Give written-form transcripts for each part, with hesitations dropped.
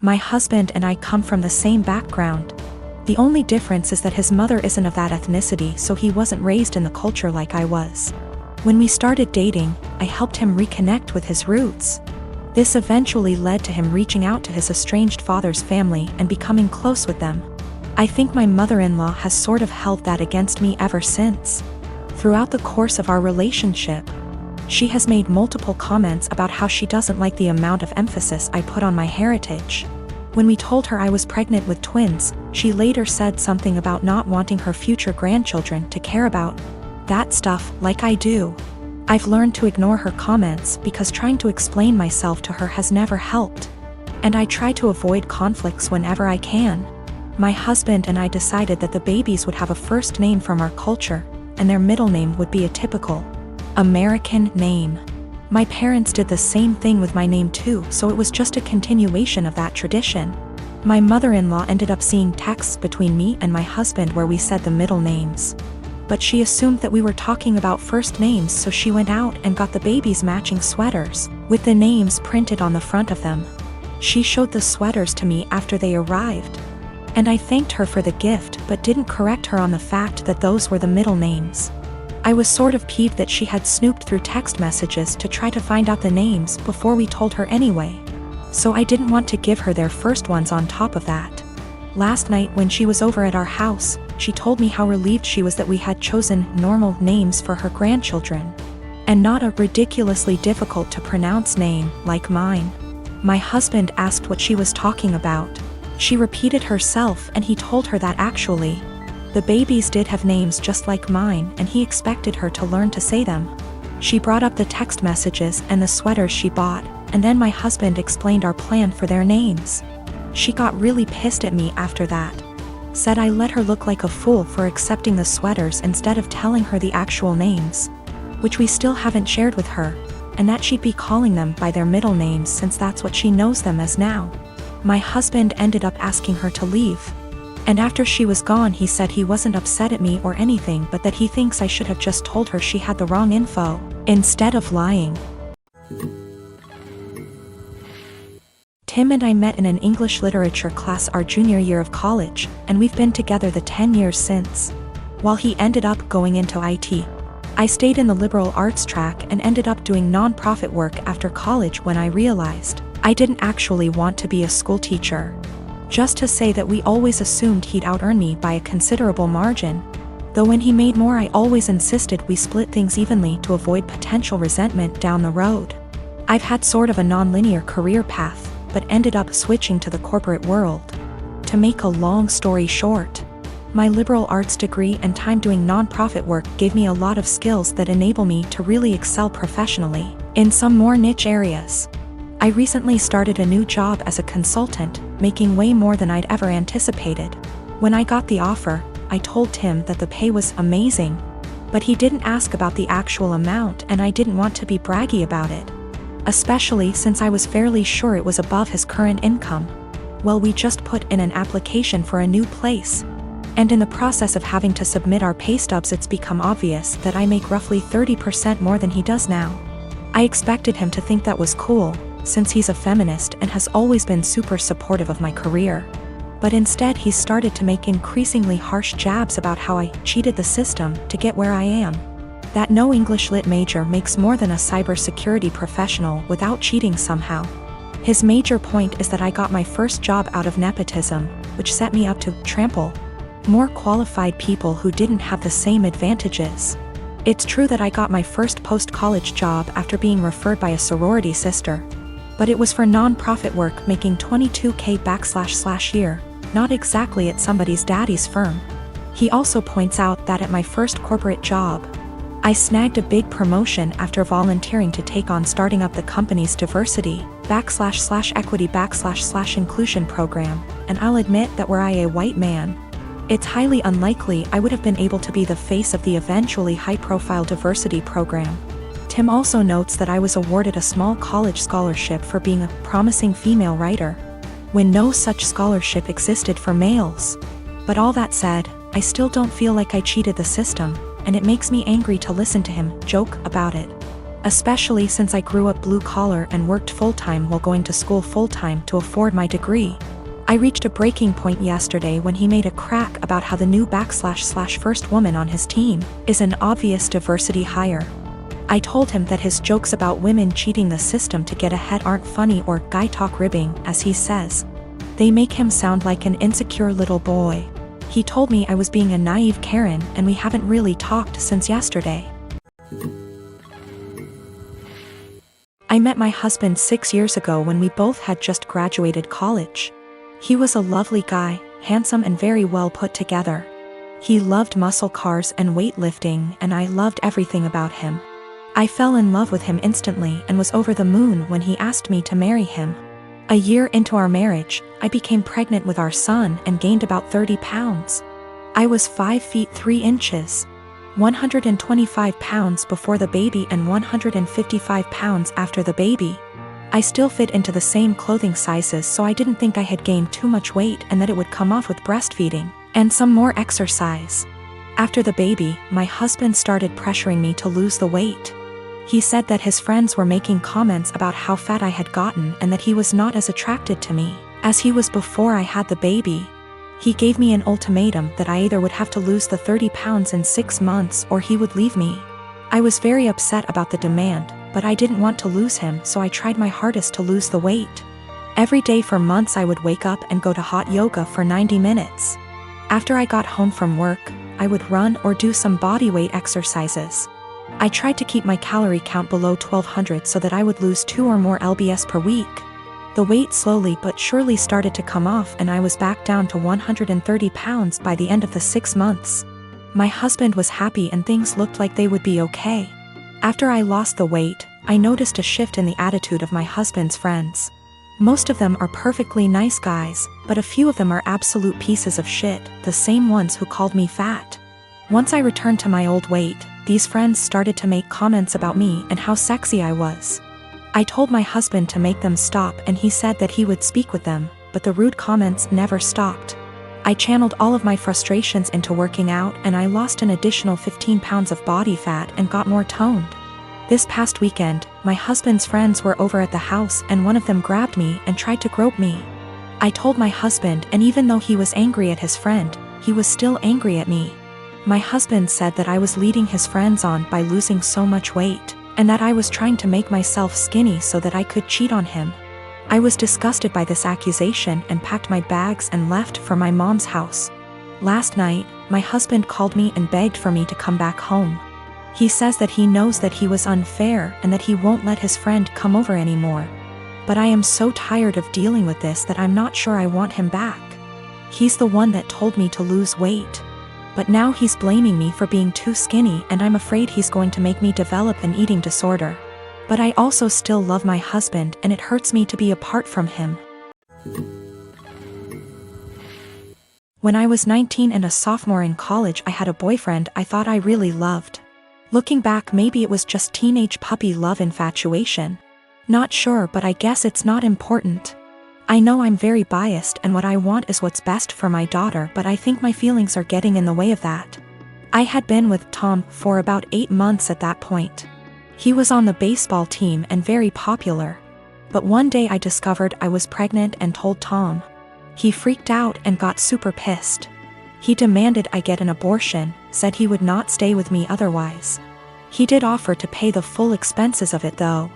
My husband and I come from the same background. The only difference is that his mother isn't of that ethnicity, so he wasn't raised in the culture like I was. When we started dating, I helped him reconnect with his roots. This eventually led to him reaching out to his estranged father's family and becoming close with them. I think my mother-in-law has sort of held that against me ever since. Throughout the course of our relationship, she has made multiple comments about how she doesn't like the amount of emphasis I put on my heritage. When we told her I was pregnant with twins, she later said something about not wanting her future grandchildren to care about that stuff like I do. I've learned to ignore her comments because trying to explain myself to her has never helped. And I try to avoid conflicts whenever I can. My husband and I decided that the babies would have a first name from our culture, and their middle name would be a typical American name. My parents did the same thing with my name too, so it was just a continuation of that tradition. My mother-in-law ended up seeing texts between me and my husband where we said the middle names. But she assumed that we were talking about first names, so she went out and got the babies matching sweaters, with the names printed on the front of them. She showed the sweaters to me after they arrived. And I thanked her for the gift but didn't correct her on the fact that those were the middle names. I was sort of peeved that she had snooped through text messages to try to find out the names before we told her anyway. So I didn't want to give her their first ones on top of that. Last night when she was over at our house, she told me how relieved she was that we had chosen normal names for her grandchildren, and not a ridiculously difficult to pronounce name like mine. My husband asked what she was talking about. She repeated herself and he told her that actually, the babies did have names just like mine and he expected her to learn to say them. She brought up the text messages and the sweaters she bought, and then my husband explained our plan for their names. She got really pissed at me after that. Said I let her look like a fool for accepting the sweaters instead of telling her the actual names, which we still haven't shared with her, and that she'd be calling them by their middle names since that's what she knows them as now. My husband ended up asking her to leave. And after she was gone he said he wasn't upset at me or anything, but that he thinks I should have just told her she had the wrong info, instead of lying. Tim and I met in an English literature class our junior year of college, and we've been together the 10 years since. While he ended up going into IT, I stayed in the liberal arts track and ended up doing non-profit work after college when I realized I didn't actually want to be a school teacher. Just to say that we always assumed he'd out-earn me by a considerable margin. Though when he made more I always insisted we split things evenly to avoid potential resentment down the road. I've had sort of a non-linear career path, but ended up switching to the corporate world. To make a long story short, my liberal arts degree and time doing non-profit work gave me a lot of skills that enable me to really excel professionally in some more niche areas. I recently started a new job as a consultant, making way more than I'd ever anticipated. When I got the offer, I told Tim that the pay was amazing, but he didn't ask about the actual amount and I didn't want to be braggy about it, especially since I was fairly sure it was above his current income. Well, we just put in an application for a new place, and in the process of having to submit our pay stubs it's become obvious that I make roughly 30% more than he does now. I expected him to think that was cool, since he's a feminist and has always been super supportive of my career. But instead he started to make increasingly harsh jabs about how I cheated the system to get where I am. That no English lit major makes more than a cybersecurity professional without cheating somehow. His major point is that I got my first job out of nepotism, which set me up to trample more qualified people who didn't have the same advantages. It's true that I got my first post-college job after being referred by a sorority sister, but it was for non-profit work making $22K /year, not exactly at somebody's daddy's firm. He also points out that at my first corporate job, I snagged a big promotion after volunteering to take on starting up the company's diversity /equity /inclusion program, and I'll admit that were I a white man, it's highly unlikely I would have been able to be the face of the eventually high-profile diversity program. Tim also notes that I was awarded a small college scholarship for being a promising female writer, when no such scholarship existed for males. But all that said, I still don't feel like I cheated the system, and it makes me angry to listen to him joke about it. especially since I grew up blue collar and worked full-time while going to school full-time to afford my degree. I reached a breaking point yesterday when he made a crack about how the new / first woman on his team is an obvious diversity hire. I told him that his jokes about women cheating the system to get ahead aren't funny or guy talk ribbing, as he says. They make him sound like an insecure little boy. He told me I was being a naive Karen and we haven't really talked since yesterday. I met my husband 6 years ago when we both had just graduated college. He was a lovely guy, handsome and very well put together. He loved muscle cars and weightlifting, and I loved everything about him. I fell in love with him instantly and was over the moon when he asked me to marry him. A year into our marriage, I became pregnant with our son and gained about 30 pounds. I was 5 feet 3 inches, 125 pounds before the baby and 155 pounds after the baby. I still fit into the same clothing sizes, so I didn't think I had gained too much weight and that it would come off with breastfeeding and some more exercise. After the baby, my husband started pressuring me to lose the weight. He said that his friends were making comments about how fat I had gotten and that he was not as attracted to me as he was before I had the baby. He gave me an ultimatum that I either would have to lose the 30 pounds in 6 months or he would leave me. I was very upset about the demand, but I didn't want to lose him, so I tried my hardest to lose the weight. Every day for months I would wake up and go to hot yoga for 90 minutes. After I got home from work, I would run or do some bodyweight exercises. I tried to keep my calorie count below 1200 so that I would lose 2 or more lbs per week. The weight slowly but surely started to come off and I was back down to 130 pounds by the end of the 6 months. My husband was happy and things looked like they would be okay. After I lost the weight, I noticed a shift in the attitude of my husband's friends. Most of them are perfectly nice guys, but a few of them are absolute pieces of shit, the same ones who called me fat. Once I returned to my old weight, these friends started to make comments about me and how sexy I was. I told my husband to make them stop and he said that he would speak with them, but the rude comments never stopped. I channeled all of my frustrations into working out and I lost an additional 15 pounds of body fat and got more toned. This past weekend, my husband's friends were over at the house and one of them grabbed me and tried to grope me. I told my husband, and even though he was angry at his friend, he was still angry at me. My husband said that I was leading his friends on by losing so much weight, and that I was trying to make myself skinny so that I could cheat on him. I was disgusted by this accusation and packed my bags and left for my mom's house. Last night, my husband called me and begged for me to come back home. He says that he knows that he was unfair and that he won't let his friend come over anymore. But I am so tired of dealing with this that I'm not sure I want him back. He's the one that told me to lose weight. But now he's blaming me for being too skinny and I'm afraid he's going to make me develop an eating disorder. But I also still love my husband and it hurts me to be apart from him. When I was 19 and a sophomore in college, I had a boyfriend I thought I really loved. Looking back, maybe it was just teenage puppy love infatuation. Not sure, but I guess it's not important. I know I'm very biased and what I want is what's best for my daughter, but I think my feelings are getting in the way of that. I had been with Tom for about 8 months at that point. He was on the baseball team and very popular. But one day I discovered I was pregnant and told Tom. He freaked out and got super pissed. He demanded I get an abortion, said he would not stay with me otherwise. He did offer to pay the full expenses of it though.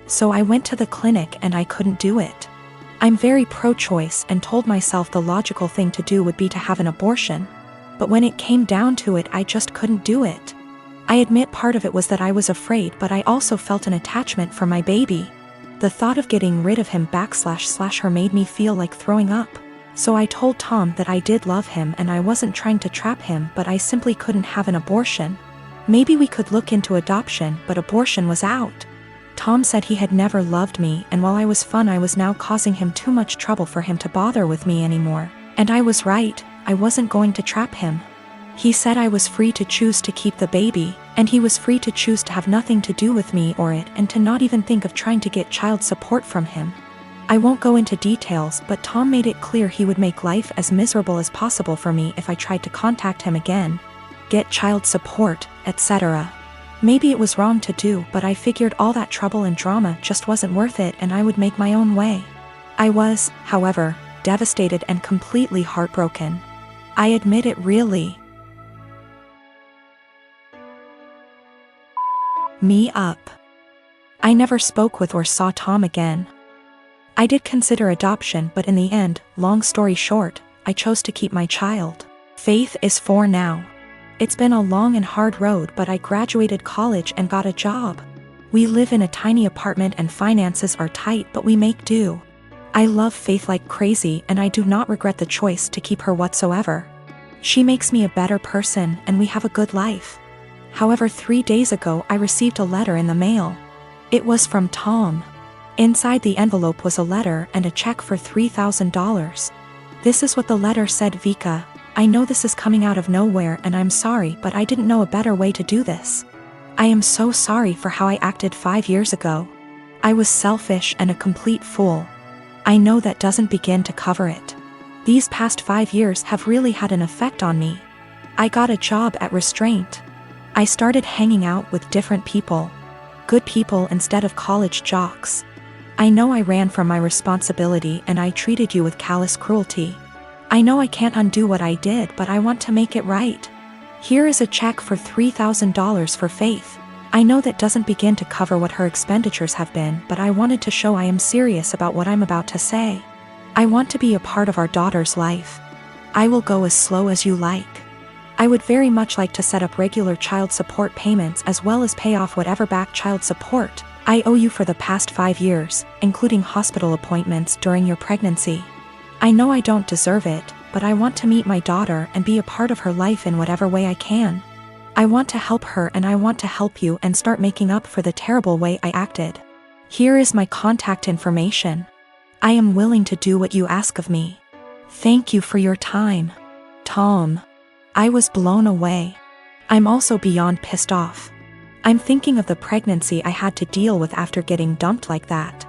So I went to the clinic and I couldn't do it. I'm very pro-choice and told myself the logical thing to do would be to have an abortion. But when it came down to it, I just couldn't do it. I admit part of it was that I was afraid, but I also felt an attachment for my baby. The thought of getting rid of him / her made me feel like throwing up. So I told Tom that I did love him and I wasn't trying to trap him, but I simply couldn't have an abortion. Maybe we could look into adoption, but abortion was out. Tom said he had never loved me, and while I was fun, I was now causing him too much trouble for him to bother with me anymore. And I was right, I wasn't going to trap him. He said I was free to choose to keep the baby, and he was free to choose to have nothing to do with me or it and to not even think of trying to get child support from him. I won't go into details, but Tom made it clear he would make life as miserable as possible for me if I tried to contact him again, get child support, etc. Maybe it was wrong to do, but I figured all that trouble and drama just wasn't worth it and I would make my own way. I was, however, devastated and completely heartbroken. I admit it really me up. I never spoke with or saw Tom again. I did consider adoption, but in the end, long story short, I chose to keep my child. Faith is 4 now. It's been a long and hard road, but I graduated college and got a job. We live in a tiny apartment and finances are tight, but we make do. I love Faith like crazy and I do not regret the choice to keep her whatsoever. She makes me a better person and we have a good life. However, 3 days ago I received a letter in the mail. It was from Tom. Inside the envelope was a letter and a check for $3,000. This is what the letter said: Vika, I know this is coming out of nowhere and I'm sorry, but I didn't know a better way to do this. I am so sorry for how I acted 5 years ago. I was selfish and a complete fool. I know that doesn't begin to cover it. These past 5 years have really had an effect on me. I got a job at Restraint. I started hanging out with different people. Good people instead of college jocks. I know I ran from my responsibility and I treated you with callous cruelty. I know I can't undo what I did, but I want to make it right. Here is a check for $3,000 for Faith. I know that doesn't begin to cover what her expenditures have been, but I wanted to show I am serious about what I'm about to say. I want to be a part of our daughter's life. I will go as slow as you like. I would very much like to set up regular child support payments as well as pay off whatever back child support I owe you for the past 5 years, including hospital appointments during your pregnancy. I know I don't deserve it, but I want to meet my daughter and be a part of her life in whatever way I can. I want to help her and I want to help you and start making up for the terrible way I acted. Here is my contact information. I am willing to do what you ask of me. Thank you for your time. Tom. I was blown away. I'm also beyond pissed off. I'm thinking of the pregnancy I had to deal with after getting dumped like that.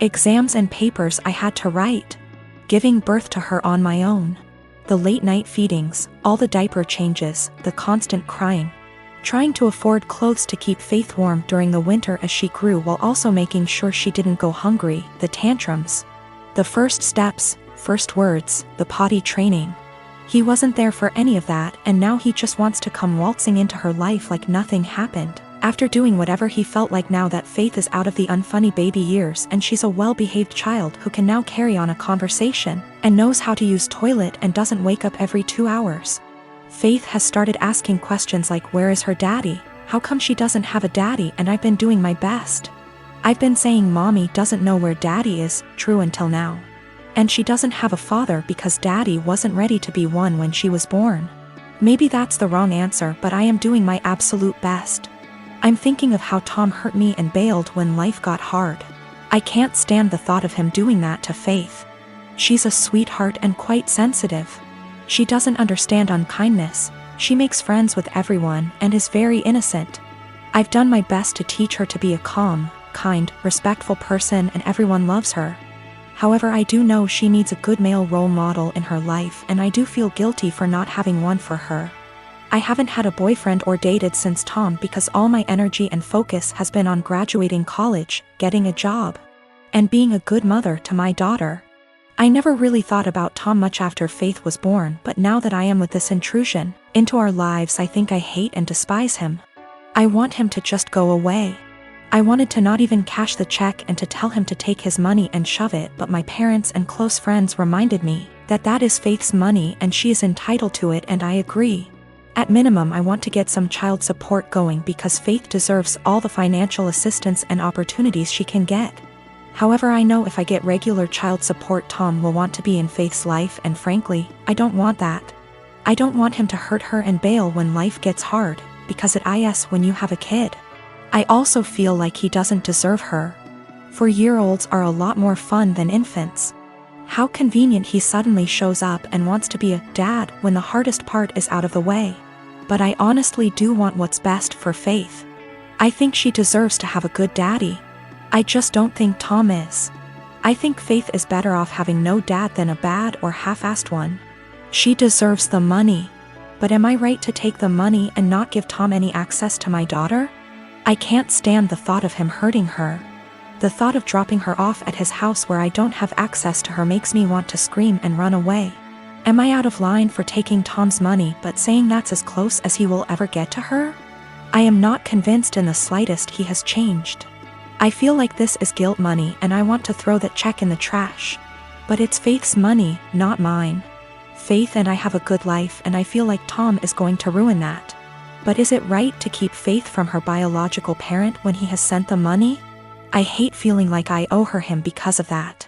Exams and papers I had to write. Giving birth to her on my own. The late night feedings, all the diaper changes, the constant crying. Trying to afford clothes to keep Faith warm during the winter as she grew while also making sure she didn't go hungry, the tantrums. The first steps, first words, the potty training. He wasn't there for any of that, and now he just wants to come waltzing into her life like nothing happened. After doing whatever he felt like now that Faith is out of the unfunny baby years and she's a well-behaved child who can now carry on a conversation and knows how to use toilet and doesn't wake up every 2 hours. Faith has started asking questions like, where is her daddy? How come she doesn't have a daddy? And I've been doing my best. I've been saying mommy doesn't know where daddy is, true until now. And she doesn't have a father because daddy wasn't ready to be one when she was born. Maybe that's the wrong answer, but I am doing my absolute best. I'm thinking of how Tom hurt me and bailed when life got hard. I can't stand the thought of him doing that to Faith. She's a sweetheart and quite sensitive. She doesn't understand unkindness. She makes friends with everyone and is very innocent. I've done my best to teach her to be a calm, kind, respectful person and everyone loves her. However, I do know she needs a good male role model in her life and I do feel guilty for not having one for her. I haven't had a boyfriend or dated since Tom because all my energy and focus has been on graduating college, getting a job, and being a good mother to my daughter. I never really thought about Tom much after Faith was born, but now that I am with this intrusion into our lives, I think I hate and despise him. I want him to just go away. I wanted to not even cash the check and to tell him to take his money and shove it, but my parents and close friends reminded me that that is Faith's money and she is entitled to it, and I agree. At minimum, I want to get some child support going because Faith deserves all the financial assistance and opportunities she can get. However, I know if I get regular child support, Tom will want to be in Faith's life, and frankly, I don't want that. I don't want him to hurt her and bail when life gets hard, because it is when you have a kid. I also feel like he doesn't deserve her. 4-year-olds are a lot more fun than infants. How convenient he suddenly shows up and wants to be a dad when the hardest part is out of the way. But I honestly do want what's best for Faith. I think she deserves to have a good daddy. I just don't think Tom is. I think Faith is better off having no dad than a bad or half-assed one. She deserves the money. But am I right to take the money and not give Tom any access to my daughter? I can't stand the thought of him hurting her. The thought of dropping her off at his house where I don't have access to her makes me want to scream and run away. Am I out of line for taking Tom's money but saying that's as close as he will ever get to her? I am not convinced in the slightest he has changed. I feel like this is guilt money and I want to throw that check in the trash. But it's Faith's money, not mine. Faith and I have a good life and I feel like Tom is going to ruin that. But is it right to keep Faith from her biological parent when he has sent the money? I hate feeling like I owe her him because of that.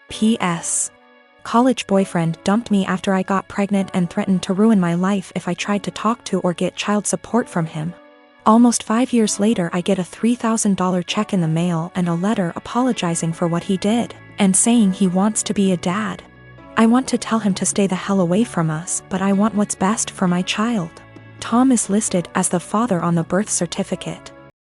P.S. College boyfriend dumped me after I got pregnant and threatened to ruin my life if I tried to talk to or get child support from him. Almost 5 years later I get a $3,000 check in the mail and a letter apologizing for what he did, and saying he wants to be a dad. I want to tell him to stay the hell away from us, but I want what's best for my child. Tom is listed as the father on the birth certificate.